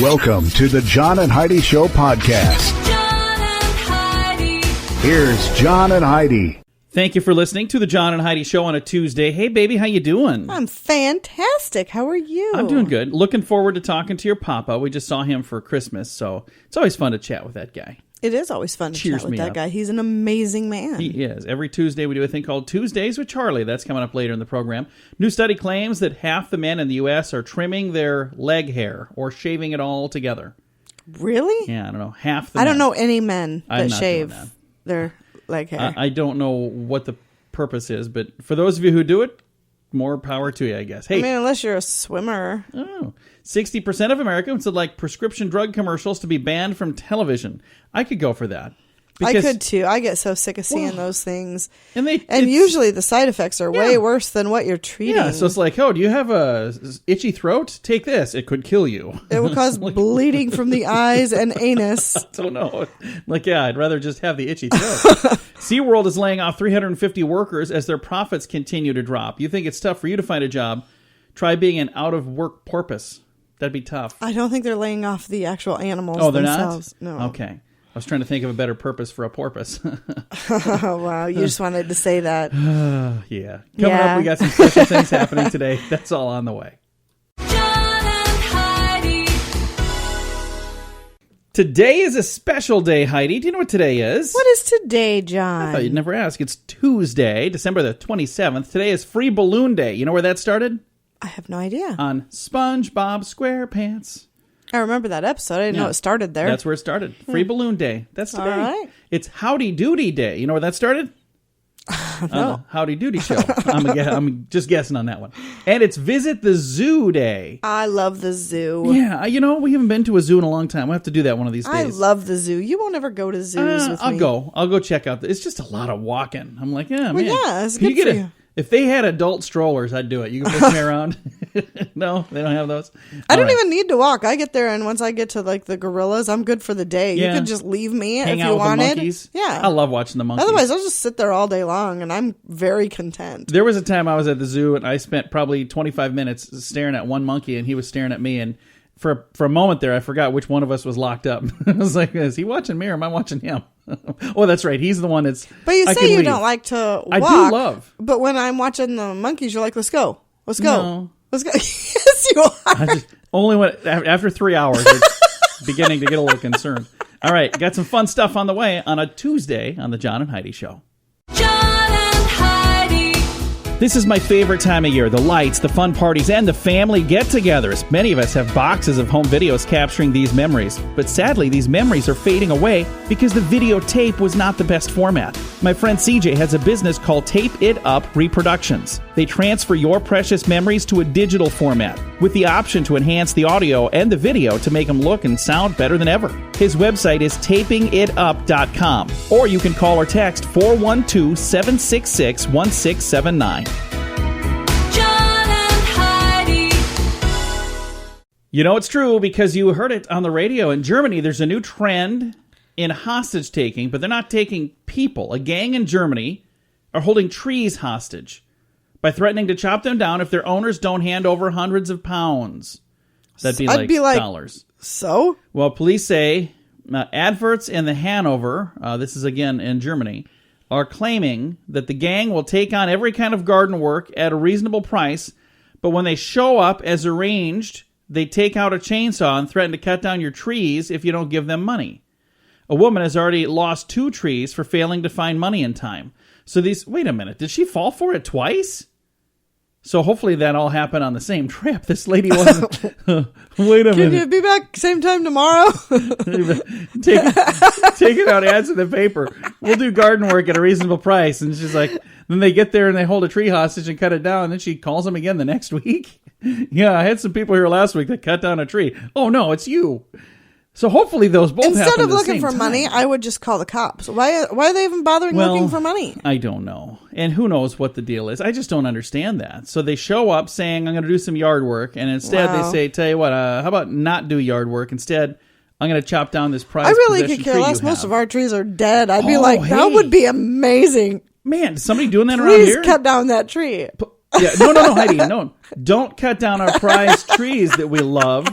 Welcome to the John and Heidi Show podcast. John and Heidi. Here's John and Heidi. Thank you for listening to the John and Heidi Show on a Tuesday. Hey, baby, how you doing? I'm fantastic. How are you? I'm doing good. Looking forward to talking to your papa. We just saw him for Christmas, so it's always fun to chat with that guy. It is always fun to Cheers chat with me that up. guy. He's an amazing man. He is. Every Tuesday we do a thing called Tuesdays with Charlie. That's coming up later in the program. New study claims that half the men in the U.S. are trimming their leg hair or shaving it all together. Really? Yeah, I don't know. Half the I men. don't know any men I'm that not shave doing that. their leg hair. I don't know what the purpose is, but for those of you who do it, more power to you, I guess. Hey, I mean, unless you're a swimmer. 60% of Americans would like prescription drug commercials to be banned from television. I could go for that. I could too. I get so sick of seeing those things. And usually the side effects are way worse than what you're treating. Yeah, so it's like, oh, do you have a itchy throat? Take this. It could kill you. It will cause bleeding from the eyes and anus. I don't know. Like, yeah, I'd rather just have the itchy throat. SeaWorld is laying off 350 workers as their profits continue to drop. You think it's tough for you to find a job? Try being an out-of-work porpoise. That'd be tough. I don't think they're laying off the actual animals Oh, they're themselves. not? No. Okay. I was trying to think of a better purpose for a porpoise. Oh, wow. You just wanted to say that. Yeah. Coming up, we got some special things happening today. That's all on the way. John and Heidi. Today is a special day, Heidi. Do you know what today is? What is today, John? I thought you'd never ask. It's Tuesday, December the 27th. Today is Free Balloon Day. You know where that started? I have no idea. On SpongeBob SquarePants. I remember that episode. I didn't know it started there. That's where it started. Free Balloon Day. That's today. All right. It's Howdy Doody Day. You know where that started? No. Howdy Doody Show. I'm just guessing on that one. And it's Visit the Zoo Day. I love the zoo. Yeah, we haven't been to a zoo in a long time. We'll have to do that one of these days. I love the zoo. You won't ever go to zoos with me. I'll go check out. It's just a lot of walking. I'm like, yeah, Well, man. yeah, it's Can good for get you. If they had adult strollers, I'd do it. You can push me around. No, they don't have those. I All don't right. even need to walk. I get there, and once I get to like the gorillas, I'm good for the day. Yeah. You could just leave me Hang if out you with the wanted. monkeys. Yeah. I love watching the monkeys. Otherwise, I'll just sit there all day long, and I'm very content. There was a time I was at the zoo and I spent probably 25 minutes staring at one monkey and he was staring at me, and for a moment there I forgot which one of us was locked up. I was like, is he watching me or am I watching him? Oh, that's right. He's the one that's... But you I say could you leave. don't like to walk. I do love. But when I'm watching the monkeys, you're like, let's go. Let's go. No. Let's go. Yes, you are. I just only went after 3 hours. It's beginning to get a little concerned. All right, got some fun stuff on the way on a Tuesday on the John and Heidi Show. John and Heidi. This is my favorite time of year. The lights, the fun parties, and the family get-togethers. Many of us have boxes of home videos capturing these memories. But sadly, these memories are fading away because the videotape was not the best format. My friend CJ has a business called Tape It Up Reproductions. They transfer your precious memories to a digital format with the option to enhance the audio and the video to make them look and sound better than ever. His website is tapingitup.com, or you can call or text 412-766-1679. John and Heidi. You know it's true because you heard it on the radio. In Germany, there's a new trend in hostage taking, but they're not taking people. A gang in Germany are holding trees hostage by threatening to chop them down if their owners don't hand over hundreds of pounds. That'd be like dollars. So? Well, police say adverts in the Hanover, this is again in Germany, are claiming that the gang will take on every kind of garden work at a reasonable price, but when they show up as arranged, they take out a chainsaw and threaten to cut down your trees if you don't give them money. A woman has already lost 2 trees for failing to find money in time. So wait a minute, did she fall for it twice? So hopefully that all happened on the same trip. This lady wasn't... Wait a minute. Can you be back same time tomorrow? Taking out ads in the paper. We'll do garden work at a reasonable price. And she's like, then they get there and they hold a tree hostage and cut it down. And then she calls them again the next week. Yeah, I had some people here last week that cut down a tree. Oh, no, it's you. So hopefully those both happen Instead at of the looking same for time. money, I would just call the cops. Why are they even bothering looking for money? I don't know. And who knows what the deal is. I just don't understand that. So they show up saying, I'm going to do some yard work. And instead they say, tell you what, how about not do yard work? Instead, I'm going to chop down this prized I really possession could care tree less. you Most have. of our trees are dead. I'd be Oh, like, that hey. would be amazing. Man, is somebody doing that around Please here? cut down that tree. Yeah, no, Heidi, no. Don't cut down our prized trees that we love.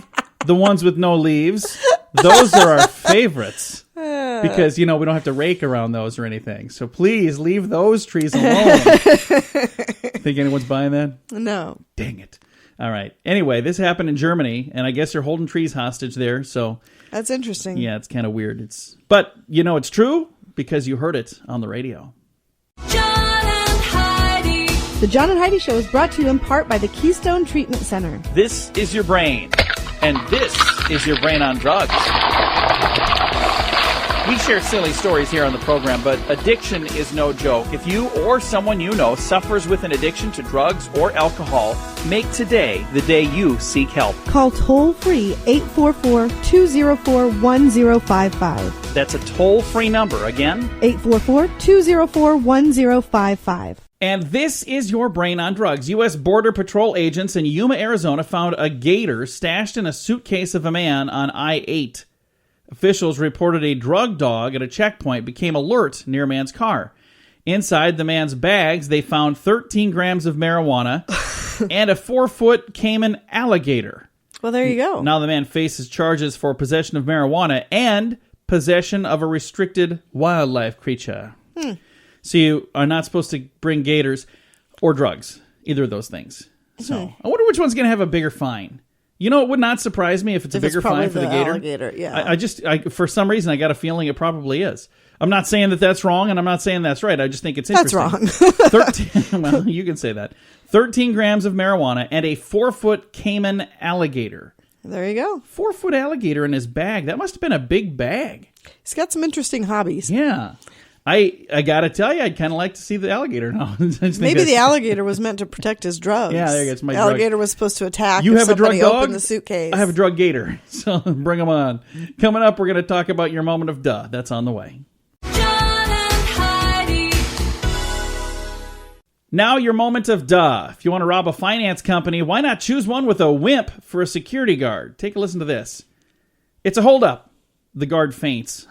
The ones with no leaves. Those are our favorites. Because, we don't have to rake around those or anything. So please leave those trees alone. Think anyone's buying that? No. Dang it. All right. Anyway, this happened in Germany, and I guess they're holding trees hostage there. So That's interesting. yeah, it's kind of weird. But it's true because you heard it on the radio. John and Heidi. The John and Heidi Show is brought to you in part by the Keystone Treatment Center. This is your brain, and this is your brain on drugs. We share silly stories here on the program, but addiction is no joke. If you or someone you know suffers with an addiction to drugs or alcohol, make today the day you seek help. Call toll-free 844-204-1055. That's a toll-free number. Again, 844-204-1055. and this is your brain on drugs. U.S. Border Patrol agents in Yuma, Arizona found a gator stashed in a suitcase of a man on I-8. Officials reported a drug dog at a checkpoint became alert near a man's car. Inside the man's bags, they found 13 grams of marijuana and a 4-foot Cayman alligator. Well, there you go. Now the man faces charges for possession of marijuana and possession of a restricted wildlife creature. So you are not supposed to bring gators or drugs, either of those things. So I wonder which one's going to have a bigger fine. It would not surprise me if it's a bigger fine for the gator. Alligator, yeah. I for some reason, I got a feeling it probably is. I'm not saying that that's wrong, and I'm not saying that's right. I just think it's That's interesting. wrong. 13, well, you can say that. 13 grams of marijuana and a 4-foot Cayman alligator. There you go. 4-foot alligator in his bag. That must have been a big bag. He's got some interesting hobbies. Yeah. I got to tell you, I'd kind of like to see the alligator now. Maybe the alligator was meant to protect his drugs. Yeah, there you go. It's my the alligator was supposed to attack You if have a drug somebody dog? opened the suitcase. I have a drug gator, so bring them on. Coming up, we're going to talk about your moment of duh. That's on the way. John and Heidi. Now your moment of duh. If you want to rob a finance company, why not choose one with a wimp for a security guard? Take a listen to this. It's a holdup. The guard faints.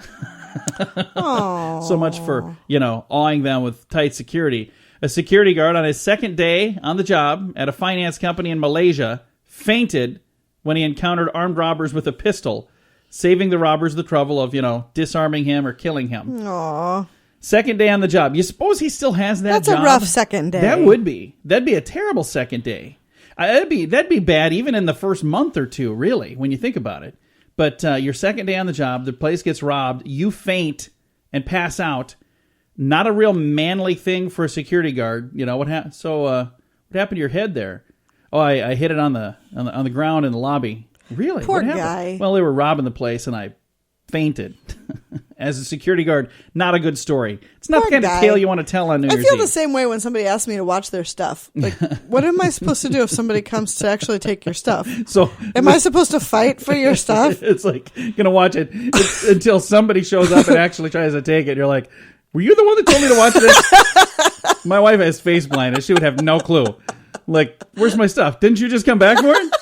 So much for, awing them with tight security. A security guard on his second day on the job at a finance company in Malaysia fainted when he encountered armed robbers with a pistol, saving the robbers the trouble of, disarming him or killing him. Aww. Second day on the job. You suppose he still has that That's job? a rough second day. That would be. That'd be a terrible second day. That'd be bad even in the first month or two, really, when you think about it. But your second day on the job, the place gets robbed, you faint and pass out. Not a real manly thing for a security guard. What happened? So what happened to your head there? Oh, I hit it on the ground in the lobby. Really? Poor What happened? guy. Well, they were robbing the place, and I fainted. As a security guard, not a good story. It's not Poor the kind guy. of tale you want to tell on New I Year's feel Eve. the same way when somebody asks me to watch their stuff. Like, what am I supposed to do if somebody comes to actually take your stuff? So Am I supposed to fight for your stuff? it's like gonna watch it until somebody shows up and actually tries to take it. You're like, were you the one that told me to watch this? My wife has face blindness. She would have no clue. Like, where's my stuff? Didn't you just come back for it?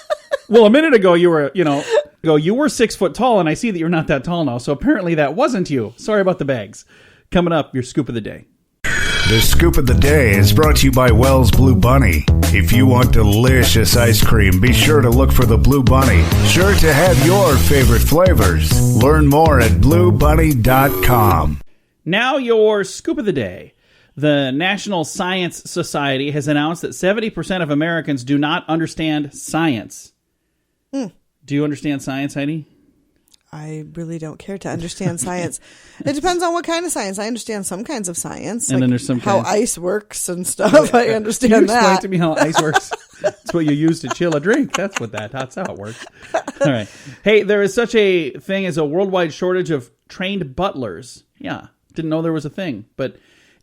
Well, a minute ago you were, you were 6 foot tall, and I see that you're not that tall now. So apparently that wasn't you. Sorry about the bags. Coming up, your scoop of the day. The Scoop of the Day is brought to you by Wells Blue Bunny. If you want delicious ice cream, be sure to look for the Blue Bunny. Sure to have your favorite flavors. Learn more at bluebunny.com. Now your scoop of the day. The National Science Society has announced that 70% of Americans do not understand science. Do you understand science, Heidi? I really don't care to understand science. It depends on what kind of science. I understand some kinds of science. And then there's some how kinds- ice works and stuff. I understand Can you explain that. to me how ice works? It's what you use to chill a drink. That's how it works. All right. Hey, there is such a thing as a worldwide shortage of trained butlers. Yeah. Didn't know there was a thing. But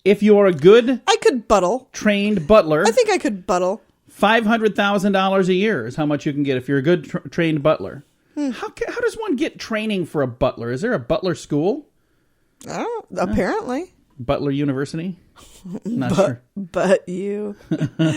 if you are a good I could buttle. trained butler, I think I could buttle. $500,000 a year is how much you can get if you're a good trained butler. How does one get training for a butler? Is there a butler school? Oh, apparently. Butler University? Not sure. But you. All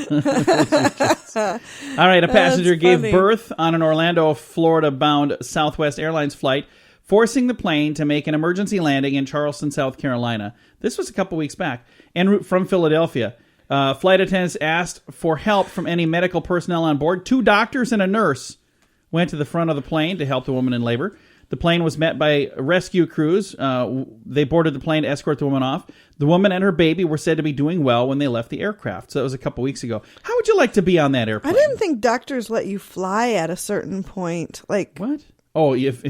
right, a passenger That's gave funny. birth on an Orlando, Florida-bound Southwest Airlines flight, forcing the plane to make an emergency landing in Charleston, South Carolina. This was a couple weeks back, en route from Philadelphia. Flight attendants asked for help from any medical personnel on board. 2 doctors and a nurse went to the front of the plane to help the woman in labor. The plane was met by rescue crews. They boarded the plane to escort the woman off. The woman and her baby were said to be doing well when they left the aircraft. So that was a couple weeks ago. How would you like to be on that airplane? I didn't think doctors let you fly at a certain point. Like, What? Oh, if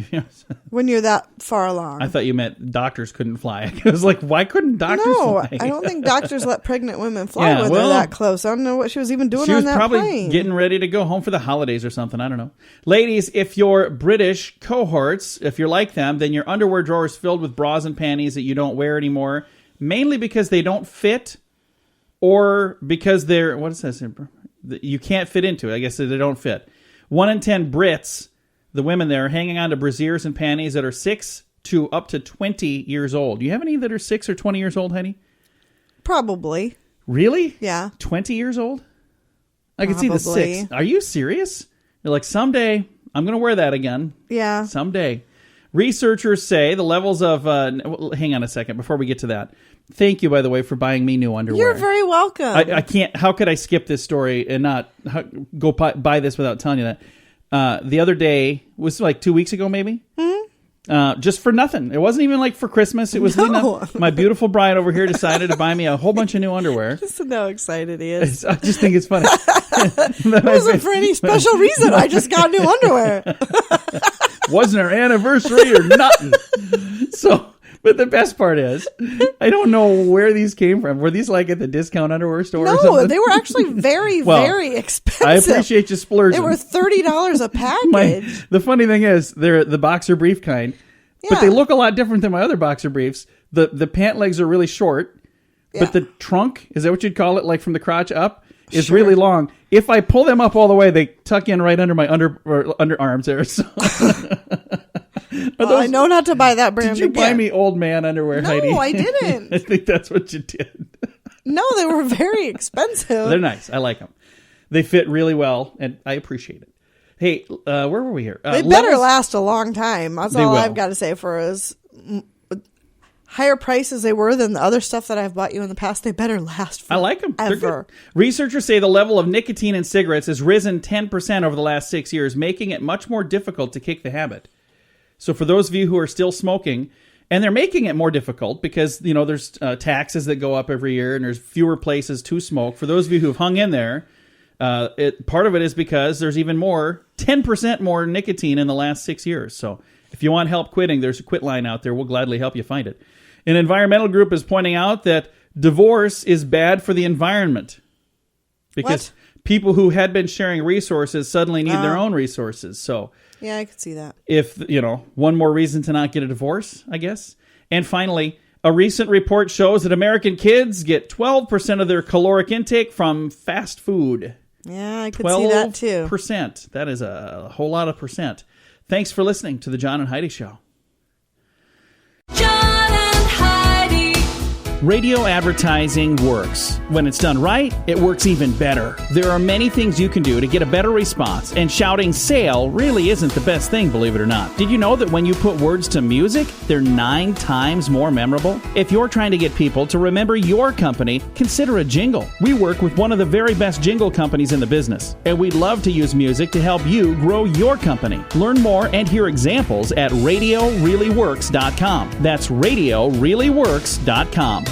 when you're that far along. I thought you meant doctors couldn't fly. I was like, why couldn't doctors No, fly? I don't think doctors let pregnant women fly Yeah, when well, they're that close. I don't know what she was even doing She on was that probably plane. getting ready to go home for the holidays or something. I don't know. Ladies, if you're British cohorts, if you're like them, then your underwear drawer is filled with bras and panties that you don't wear anymore, mainly because they don't fit or because they're, what is this? You can't fit into it. I guess they don't fit. 1 in 10 Brits, the women there, are hanging on to brasiers and panties that are 6 to up to 20 years old. Do you have any that are 6 or 20 years old, Heidi? Probably. Really? Yeah. 20 years old? I can see the Probably. 6. Are you serious? You're like, someday I'm going to wear that again. Yeah. Someday. Researchers say the levels of... hang on a second before we get to that. Thank you, by the way, for buying me new underwear. You're very welcome. I can't... How could I skip this story and not go buy this without telling you that? The other day, was like 2 weeks ago maybe? Just for nothing. It wasn't even like for Christmas. It was No. my beautiful bride over here decided to buy me a whole bunch of new underwear. Listen how excited he is. I just think it's funny. It wasn't for any special reason. I just got new underwear. Wasn't our anniversary or nothing. So, but the best part is, I don't know where these came from. Were these like at the discount underwear store or No, something? they were actually very, Well, very expensive. I appreciate you splurging. They were $30 a package. The funny thing is, they're the boxer brief kind, but Yeah. they look a lot different than my other boxer briefs. The pant legs are really short, Yeah. but the trunk, is that what you'd call it, like from the crotch up, is really long. If I pull them up all the way, they tuck in right under my underarms there. So. Well, I know not to buy that brand Did you again. buy me old man underwear, No, Heidi? I didn't. I think that's what you did. No, they were very expensive. They're nice. I like them. They fit really well, and I appreciate it. Hey, where were we here? They better last a long time. That's They all will. I've got to say for as higher prices they were than the other stuff that I've bought you in the past. They better last forever. I like them. They're good. Researchers say the level of nicotine in cigarettes has risen 10% over the last 6 years, making it much more difficult to kick the habit. So for those of you who are still smoking, and they're making it more difficult because, you know, there's taxes that go up every year and there's fewer places to smoke. For those of you who have hung in there, part of it is because there's even more, 10% more nicotine in the last 6 years. So if you want help quitting, there's a quit line out there. We'll gladly help you find it. An environmental group is pointing out that divorce is bad for the environment because people who had been sharing resources suddenly need their own resources. So Yeah, I could see that. if, you know, one more reason to not get a divorce, I guess. And finally, a recent report shows that American kids get 12% of their caloric intake from fast food. Yeah, I could see that too. 12%. That is a whole lot of percent. Thanks for listening to the John and Heidi Show. John and Heidi. Radio advertising works. When it's done right, it works even better. There are many things you can do to get a better response, and shouting sale really isn't the best thing, believe it or not. Did you know that when you put words to music, they're 9 times more memorable? If you're trying to get people to remember your company, consider a jingle. We work with one of the very best jingle companies in the business, and we'd love to use music to help you grow your company. Learn more and hear examples at RadioReallyWorks.com. That's RadioReallyWorks.com.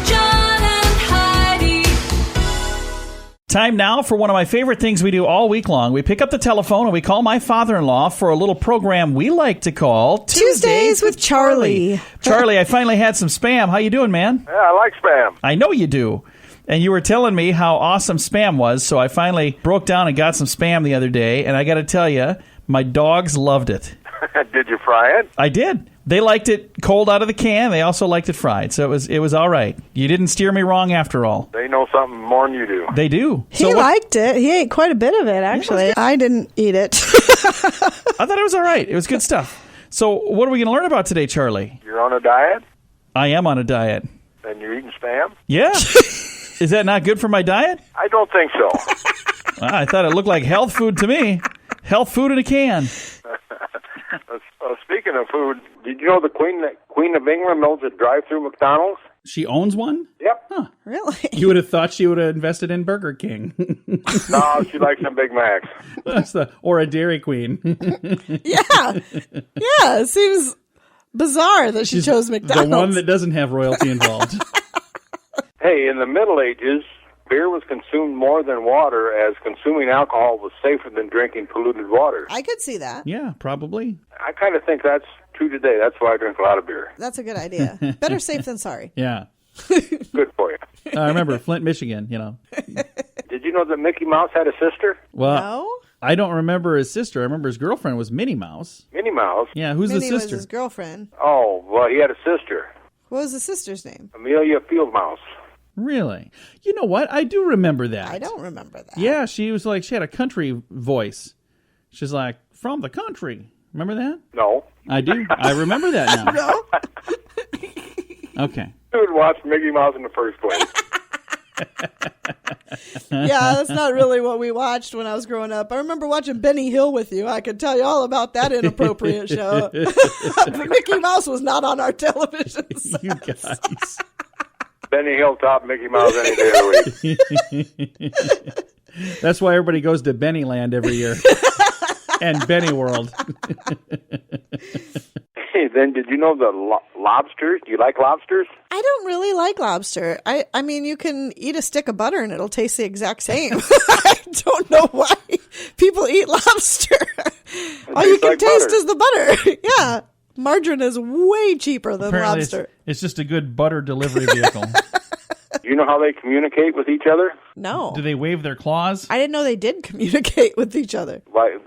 John and Heidi. Time now for one of my favorite things we do all week long. We pick up the telephone and we call my father-in-law for a little program we like to call Tuesdays with Charlie. Charlie, I finally had some Spam. How you doing, man? Yeah, I like Spam. I know you do. And you were telling me how awesome Spam was, so I finally broke down and got some Spam the other day, and I got to tell you, my dogs loved it. Did you fry it? I did. They liked it cold out of the can. They also liked it fried, so it was all right. You didn't steer me wrong after all. They know something more than you do. They do. He liked it. He ate quite a bit of it, actually. I didn't eat it. I thought it was all right. It was good stuff. So what are we going to learn about today, Charlie? You're on a diet, I am on a diet. and you're eating Spam? Yeah. Is that not good for my diet? I don't think so. I thought it looked like health food to me. Health food in a can. Speaking of food, did you know the Queen of England owns a drive-through McDonald's? She owns one? Yep. Really? You would have thought she would have invested in Burger King. No, she likes some Big Macs. Or a Dairy Queen. Yeah. Yeah, it seems bizarre that she chose McDonald's. The one that doesn't have royalty involved. Hey, in the Middle Ages, beer was consumed more than water, as consuming alcohol was safer than drinking polluted water. I could see that. Yeah, probably. I kind of think that's true today. That's why I drink a lot of beer. That's a good idea. Better safe than sorry. Yeah. Good for you. I remember Flint, Michigan, Did you know that Mickey Mouse had a sister? Well, No? I don't remember his sister. I remember his girlfriend was Minnie Mouse. Minnie Mouse? Yeah, who's Minnie the was sister? his girlfriend. Oh, well, he had a sister, What was the sister's name? Amelia Field Mouse. Really? You know what? I do remember that. I don't remember that. Yeah, she was like, she had a country voice. She's like, from the country. Remember that? No. I do. I remember that now. No? Okay. Who would watch Mickey Mouse in the first place? Yeah, that's not really what we watched when I was growing up. I remember watching Benny Hill with you. I could tell you all about that inappropriate show. But Mickey Mouse was not on our television set. You guys. Benny Hilltop, Mickey Mouse any day of the week. That's why everybody goes to Bennyland every year. And Benny World. Hey, then did you know the lobsters? Do you like lobsters? I don't really like lobster. I mean, you can eat a stick of butter and it'll taste the exact same. I don't know why people eat lobster. All you tastes can like taste butter. is the butter. Yeah. Margarine is way cheaper than Apparently lobster. it's just a good butter delivery vehicle. Do you know how they communicate with each other? No. Do they wave their claws? I didn't know they did communicate with each other. By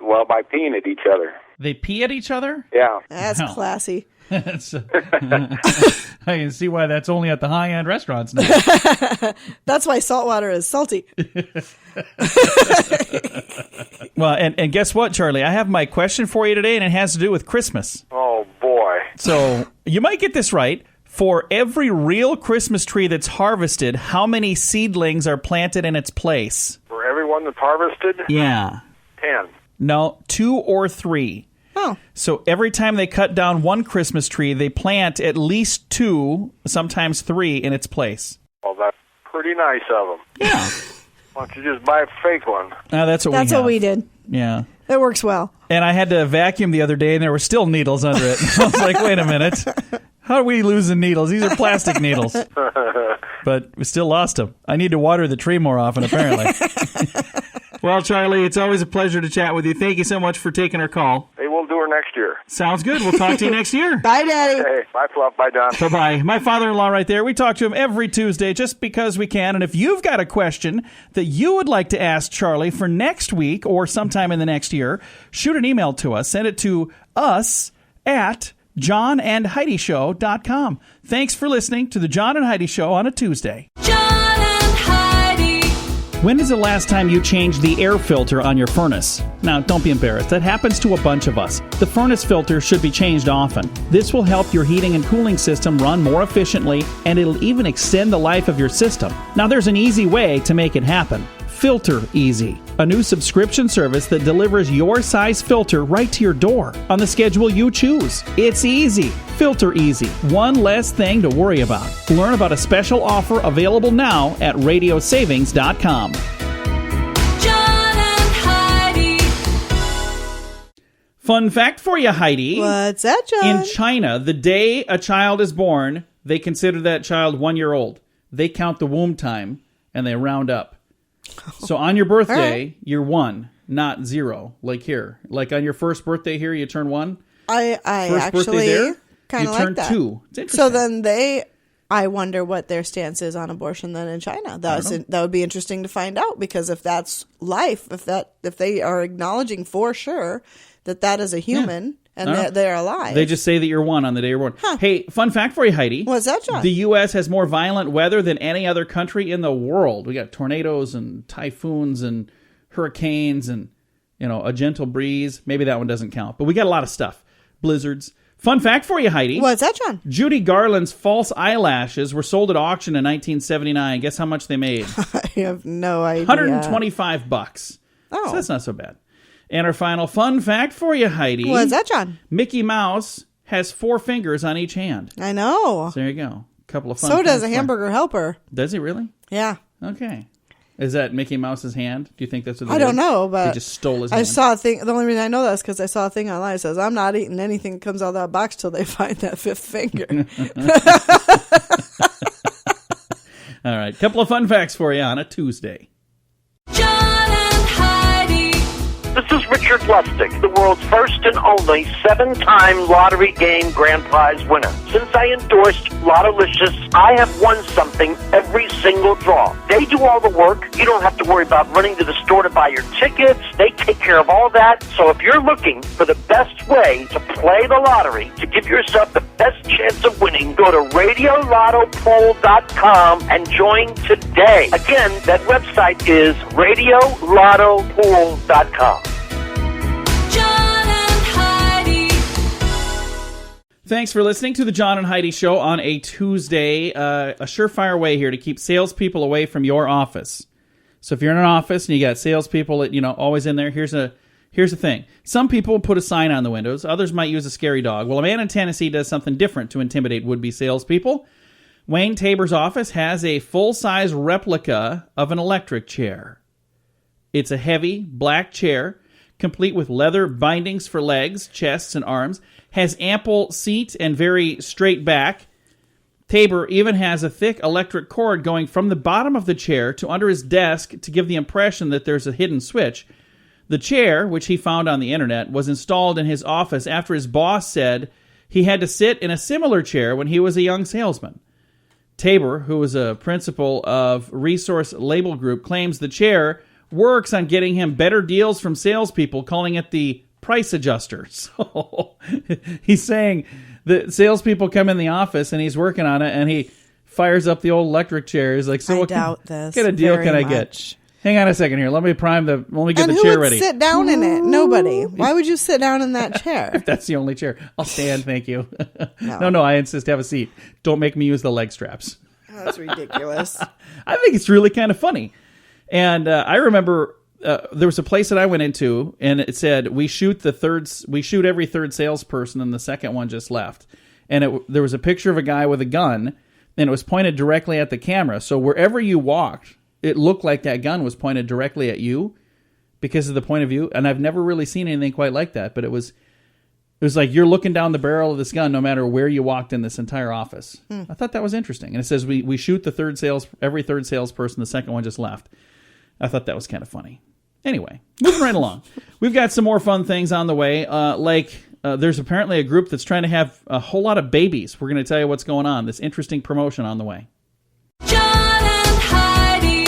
peeing at each other. They pee at each other? Yeah. That's Wow. classy. That's, I can see why that's only at the high-end restaurants now. That's why saltwater is salty. Well, and guess what, Charlie? I have my question for you today, and it has to do with Christmas. Oh, boy. So you might get this right. For every real Christmas tree that's harvested, how many seedlings are planted in its place? For everyone that's harvested, Yeah. 10. No, 2 or 3. Oh. So every time they cut down one Christmas tree, they plant at least 2, sometimes 3 in its place. Well, that's pretty nice of them. Yeah. Why don't you just buy a fake one? That's what That's we have. what we did. Yeah. It works well. And I had to vacuum the other day, and there were still needles under it. I was like, wait a minute. How are we losing needles? These are plastic needles. But we still lost them. I need to water the tree more often, apparently. Well, Charlie, it's always a pleasure to chat with you. Thank you so much for taking our call. Hey, we'll do her next year. Sounds good. We'll talk to you next year. Bye, Daddy. Hey, bye, Fluff. Bye, Don. Bye-bye. My father-in-law right there. We talk to him every Tuesday just because we can. And if you've got a question that you would like to ask Charlie for next week or sometime in the next year, shoot an email to us. Send it to us at johnandheidishow.com. Thanks for listening to the John and Heidi Show on a Tuesday. John and Heidi. When is the last time you changed the air filter on your furnace? Now, don't be embarrassed. That happens to a bunch of us. The furnace filter should be changed often. This will help your heating and cooling system run more efficiently, and it'll even extend the life of your system. Now, there's an easy way to make it happen. Filter Easy, a new subscription service that delivers your size filter right to your door on the schedule you choose. It's easy. Filter Easy. One less thing to worry about. Learn about a special offer available now at radiosavings.com. John and Heidi. Fun fact for you, Heidi. What's that, John? In China, the day a child is born, they consider that child 1 year old. They count the womb time and they round up. So on your birthday, you're 1, not 0. Like here. Like on your first birthday here, you turn 1. I First birthday actually there, kind you of turn like that. 2. It's interesting. So then I wonder what their stance is on abortion then in China. That would be interesting to find out, because if that's life, if they are acknowledging for sure that is a human and they're alive. They just say that you're 1 on the day you're born. Hey, fun fact for you, Heidi. What's that, John? The U.S. has more violent weather than any other country in the world. We got tornadoes and typhoons and hurricanes and, a gentle breeze. Maybe that one doesn't count. But we got a lot of stuff. Blizzards. Fun fact for you, Heidi. What's that, John? Judy Garland's false eyelashes were sold at auction in 1979. Guess how much they made? I have no idea. $125. Oh. So that's not so bad. And our final fun fact for you, Heidi. What's that, John? Mickey Mouse has 4 fingers on each hand. I know. So there you go. couple of fun So does facts a for- hamburger helper. Does he really? Yeah. Okay. Is that Mickey Mouse's hand? Do you think that's what they I don't did? know, but They just stole his I hand. saw a thing. The only reason I know that is because I saw a thing online that says, I'm not eating anything that comes out of that box till they find that fifth finger. All right. Couple of fun facts for you on a Tuesday. John and Heidi. This is Richard Lustig, the world's first and only 7-time lottery game grand prize winner. Since I endorsed Lottolicious, I have won something every single draw. They do all the work. You don't have to worry about running to the store to buy your tickets. They take care of all that. So if you're looking for the best way to play the lottery, to give yourself the best chance of winning, go to radiolottopool.com and join today. Again, that website is radiolottopool.com. John and Heidi. Thanks for listening to the John and Heidi Show on a Tuesday. A surefire way here to keep salespeople away from your office. So if you're in an office and you got salespeople that, always in there, here's the thing. Some people put a sign on the windows. Others might use a scary dog. Well, a man in Tennessee does something different to intimidate would-be salespeople. Wayne Tabor's office has a full-size replica of an electric chair. It's a heavy, black chair, complete with leather bindings for legs, chests, and arms, has ample seat and very straight back. Tabor even has a thick electric cord going from the bottom of the chair to under his desk to give the impression that there's a hidden switch. The chair, which he found on the internet, was installed in his office after his boss said he had to sit in a similar chair when he was a young salesman. Tabor, who was a principal of Resource Label Group, claims the chair works on getting him better deals from salespeople, calling it the price adjuster. So he's saying that salespeople come in the office and he's working on it and he fires up the old electric chair. He's like, so I what doubt this. kind of deal very can I much. get? Hang on a second here. Let me get And the who chair would ready. sit down in it? Nobody. Why would you sit down in that chair? That's the only chair. I'll stand, thank you. No. No, I insist. Have a seat. Don't make me use the leg straps. That's ridiculous. I think it's really kind of funny. And I remember there was a place that I went into, and it said we shoot every third salesperson, and the second one just left. And there was a picture of a guy with a gun, and it was pointed directly at the camera. So wherever you walked, it looked like that gun was pointed directly at you because of the point of view. And I've never really seen anything quite like that. But it was like you're looking down the barrel of this gun no matter where you walked in this entire office. I thought that was interesting. And it says we shoot every third salesperson. The second one just left. I thought that was kind of funny. Anyway, moving right along. We've got some more fun things on the way. There's apparently a group that's trying to have a whole lot of babies. We're going to tell you what's going on. This interesting promotion on the way. John and Heidi.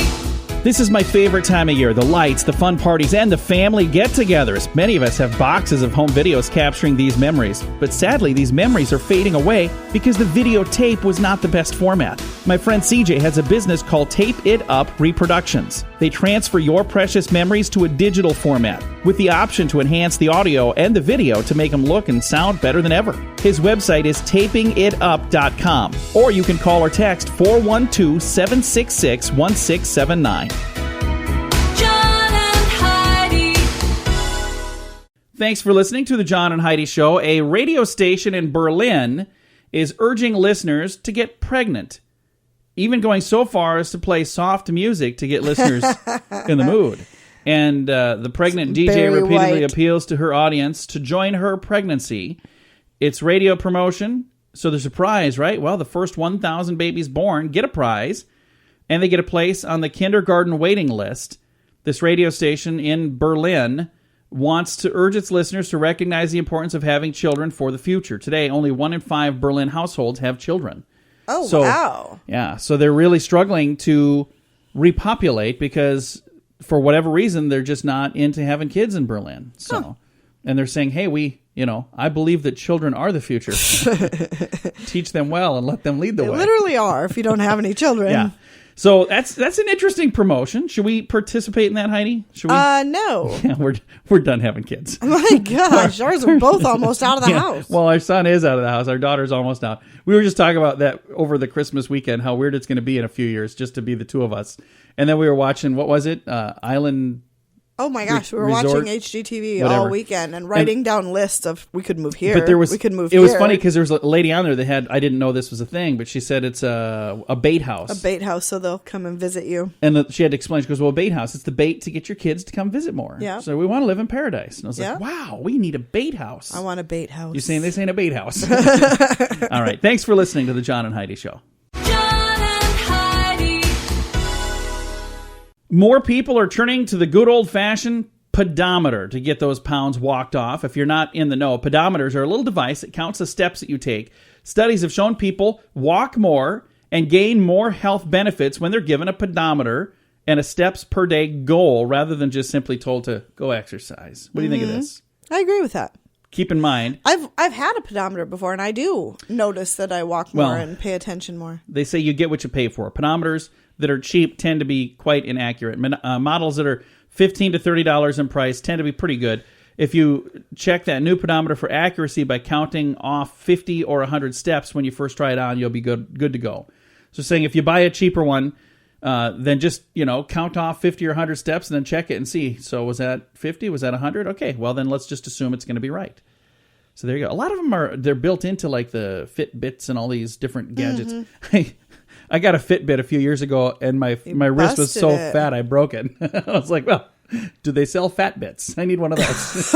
This is my favorite time of year. The lights, the fun parties, and the family get-togethers. Many of us have boxes of home videos capturing these memories. But sadly, these memories are fading away because the videotape was not the best format. My friend CJ has a business called Tape It Up Reproductions. They transfer your precious memories to a digital format with the option to enhance the audio and the video to make them look and sound better than ever. His website is tapingitup.com, or you can call or text 412-766-1679. John and Heidi. Thanks for listening to the John and Heidi Show. A radio station in Berlin is urging listeners to get pregnant, even going so far as to play soft music to get listeners in the mood. And the pregnant DJ Barry repeatedly White. appeals to her audience to join her pregnancy. It's radio promotion, so there's a prize, right? Well, the first 1,000 babies born get a prize, and they get a place on the kindergarten waiting list. This radio station in Berlin wants to urge its listeners to recognize the importance of having children for the future. Today, only 1 in 5 Berlin households have children. Oh, So, wow. Yeah, so they're really struggling to repopulate because for whatever reason, they're just not into having kids in Berlin. So, and they're saying, hey, I believe that children are the future. Teach them well and let them lead the They way. literally are if you don't have any children. Yeah. So that's an interesting promotion. Should we participate in that, Heidi? Should we? No. Yeah, we're done having kids. My gosh, ours are both almost out of the Yeah. house. Well, our son is out of the house. Our daughter's almost out. We were just talking about that over the Christmas weekend, how weird it's going to be in a few years just to be the two of us. And then we were watching, what was it? Island Oh my gosh, we were resort, watching HGTV whatever. all weekend and writing down lists of we could move here. But there was, we could move it here. was funny because there was a lady on there that had, I didn't know this was a thing, but she said it's a bait house. a bait house, so they'll come and visit you. And she had to explain, she goes, well, a bait house, it's the bait to get your kids to come visit more. Yeah. So we want to live in paradise. And I was Yeah. like, wow, we need a bait house. I want a bait house. You're saying this ain't a bait house. All right. Thanks for listening to the John and Heidi Show. John and Heidi. More people are turning to the good old-fashioned pedometer to get those pounds walked off. If you're not in the know, pedometers are a little device that counts the steps that you take. Studies have shown people walk more and gain more health benefits when they're given a pedometer and a steps per day goal rather than just simply told to go exercise. What do you think of this? I agree with that. Keep in mind, I've had a pedometer before, and I do notice that I walk more Well, and pay attention more. they say you get what you pay for. Pedometers that are cheap tend to be quite inaccurate. Models that are $15 to $30 in price tend to be pretty good. If you check that new pedometer for accuracy by counting off 50 or 100 steps when you first try it on, you'll be good to go. So saying if you buy a cheaper one, then just, count off 50 or 100 steps and then check it and see. So was that 50? Was that 100? Okay, well then let's just assume it's going to be right. So there you go. A lot of them they're built into like the Fitbits and all these different gadgets. I got a Fitbit a few years ago and my wrist was busted so it. fat I broke it. I was like, well, do they sell fat bits? I need one of those.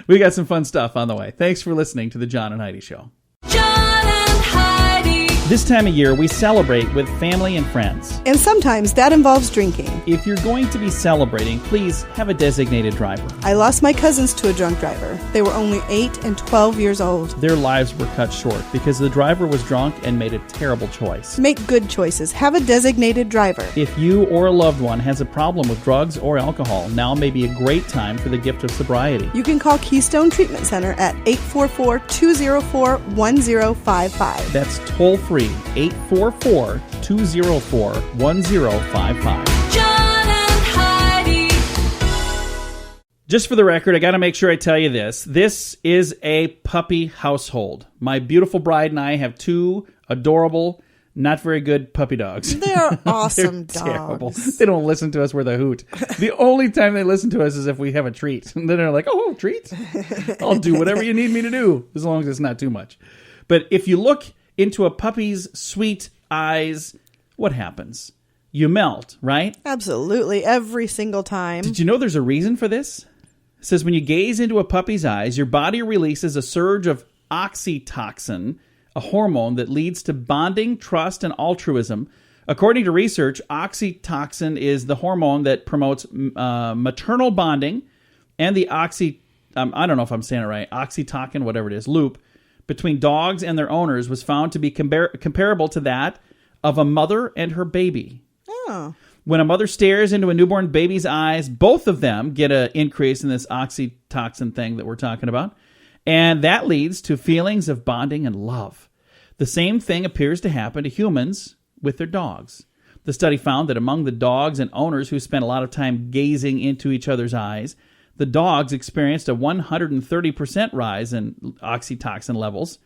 We got some fun stuff on the way. Thanks for listening to the John and Heidi Show. John and Heidi. This time of year, we celebrate with family and friends. And sometimes that involves drinking. If you're going to be celebrating, please have a designated driver. I lost my cousins to a drunk driver. They were only 8 and 12 years old. Their lives were cut short because the driver was drunk and made a terrible choice. Make good choices. Have a designated driver. If you or a loved one has a problem with drugs or alcohol, now may be a great time for the gift of sobriety. You can call Keystone Treatment Center at 844-204-1055. That's toll-free, 844-204-1055. John and Heidi. Just for the record, I got to make sure I tell you this. This is a puppy household. My beautiful bride and I have 2 adorable, not very good puppy dogs. They're awesome They're dogs. terrible. They don't listen to us with a hoot. The only time they listen to us is if we have a treat. And then they're like, oh, treat? I'll do whatever you need me to do, as long as it's not too much. But if you look into a puppy's sweet eyes, what happens? You melt, right? Absolutely, every single time. Did you know there's a reason for this? It says when you gaze into a puppy's eyes, your body releases a surge of oxytocin, a hormone that leads to bonding, trust, and altruism. According to research, oxytocin is the hormone that promotes maternal bonding, and the I don't know if I'm saying it right, oxytocin, whatever it is, loop, between dogs and their owners was found to be comparable to that of a mother and her baby. Oh. When a mother stares into a newborn baby's eyes, both of them get an increase in this oxytocin thing that we're talking about. And that leads to feelings of bonding and love. The same thing appears to happen to humans with their dogs. The study found that among the dogs and owners who spent a lot of time gazing into each other's eyes, the dogs experienced a 130% rise in oxytocin levels,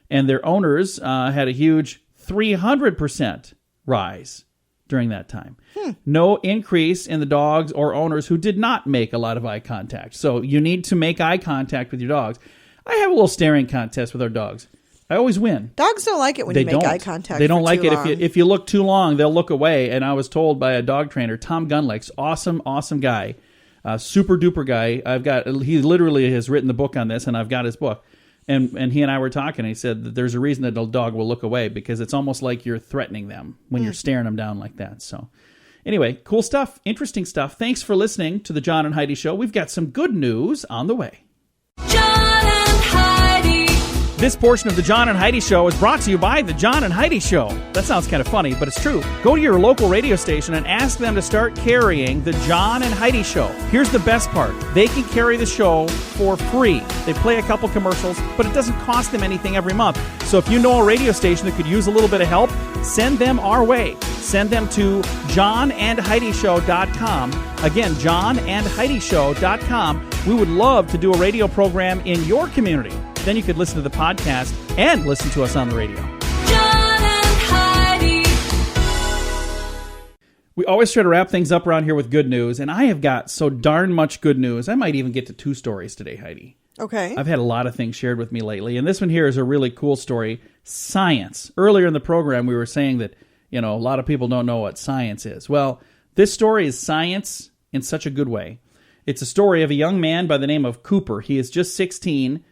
and their owners had a huge 300% rise during that time. No increase in the dogs or owners who did not make a lot of eye contact. So you need to make eye contact with your dogs. I have a little staring contest with our dogs. I always win. Dogs don't like it when They you make don't. eye contact. They don't for like too it long. if you look too long. They'll look away. And I was told by a dog trainer, Tom Gunlegs, awesome guy, super duper guy. He literally has written the book on this, and I've got his book. And he and I were talking. And he said that there's a reason that a dog will look away because it's almost like you're threatening them when you're staring them down like that. So anyway, cool stuff, interesting stuff. Thanks for listening to the John and Heidi Show. We've got some good news on the way. John and Heidi. This portion of the John and Heidi Show is brought to you by the John and Heidi Show. That sounds kind of funny, but it's true. Go to your local radio station and ask them to start carrying the John and Heidi Show. Here's the best part. They can carry the show for free. They play a couple commercials, but it doesn't cost them anything every month. So if you know a radio station that could use a little bit of help, send them our way. Send them to johnandheidishow.com. Again, johnandheidishow.com. We would love to do a radio program in your community. Then you could listen to the podcast and listen to us on the radio. John and Heidi. We always try to wrap things up around here with good news, and I have got so darn much good news. I might even get to 2 stories today, Heidi. Okay. I've had a lot of things shared with me lately, and this one here is a really cool story. Science. Earlier in the program, we were saying that, a lot of people don't know what science is. Well, this story is science in such a good way. It's a story of a young man by the name of Cooper. He is just 16,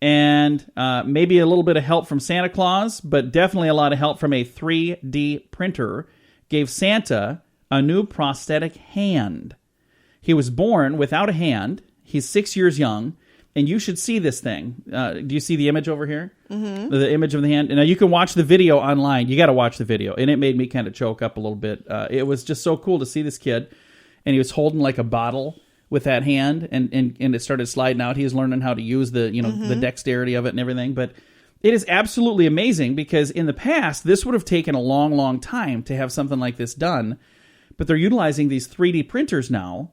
and maybe a little bit of help from Santa Claus, but definitely a lot of help from a 3D printer, gave Santa a new prosthetic hand. He was born without a hand. He's 6 years young, and you should see this thing. Do you see the image over here? Mm-hmm. The image of the hand. Now, you can watch the video online. You got to watch the video, and it made me kind of choke up a little bit. It was just so cool to see this kid, and he was holding like a bottle with that hand, and it started sliding out. He was learning how to use the the dexterity of it and everything, but it is absolutely amazing because in the past, this would have taken a long, long time to have something like this done. But they're utilizing these 3D printers now,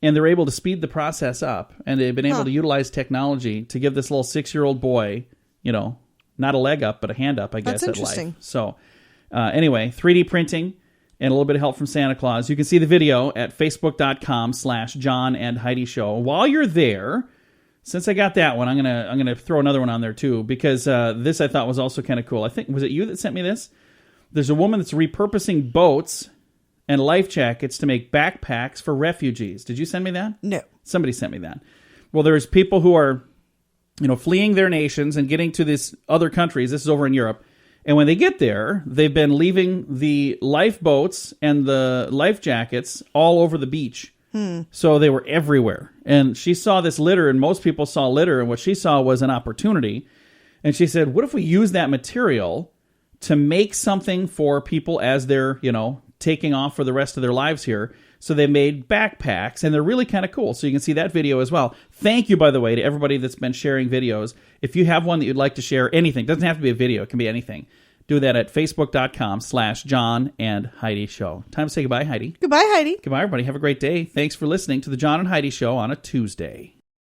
and they're able to speed the process up, and they've been able to utilize technology to give this little 6-year-old boy, not a leg up, but a hand up, I guess, That's at interesting. life. So anyway, 3D printing and a little bit of help from Santa Claus. You can see the video at facebook.com/John and Heidi Show. While you're there, since I got that one, I'm gonna throw another one on there too, because this I thought was also kind of cool. I think, was it you that sent me this? There's a woman that's repurposing boats and life jackets to make backpacks for refugees. Did you send me that? No. Somebody sent me that. Well, there's people who are, fleeing their nations and getting to these other countries. This is over in Europe. And when they get there, they've been leaving the lifeboats and the life jackets all over the beach. So they were everywhere. And she saw this litter, and most people saw litter, and what she saw was an opportunity. And she said, what if we use that material to make something for people as they're, taking off for the rest of their lives here? So they made backpacks, and they're really kind of cool. So you can see that video as well. Thank you, by the way, to everybody that's been sharing videos. If you have one that you'd like to share, anything, doesn't have to be a video, it can be anything. Do that at facebook.com/John and Heidi Show. Time to say goodbye, Heidi. Goodbye, Heidi. Goodbye, everybody. Have a great day. Thanks for listening to the John and Heidi Show on a Tuesday.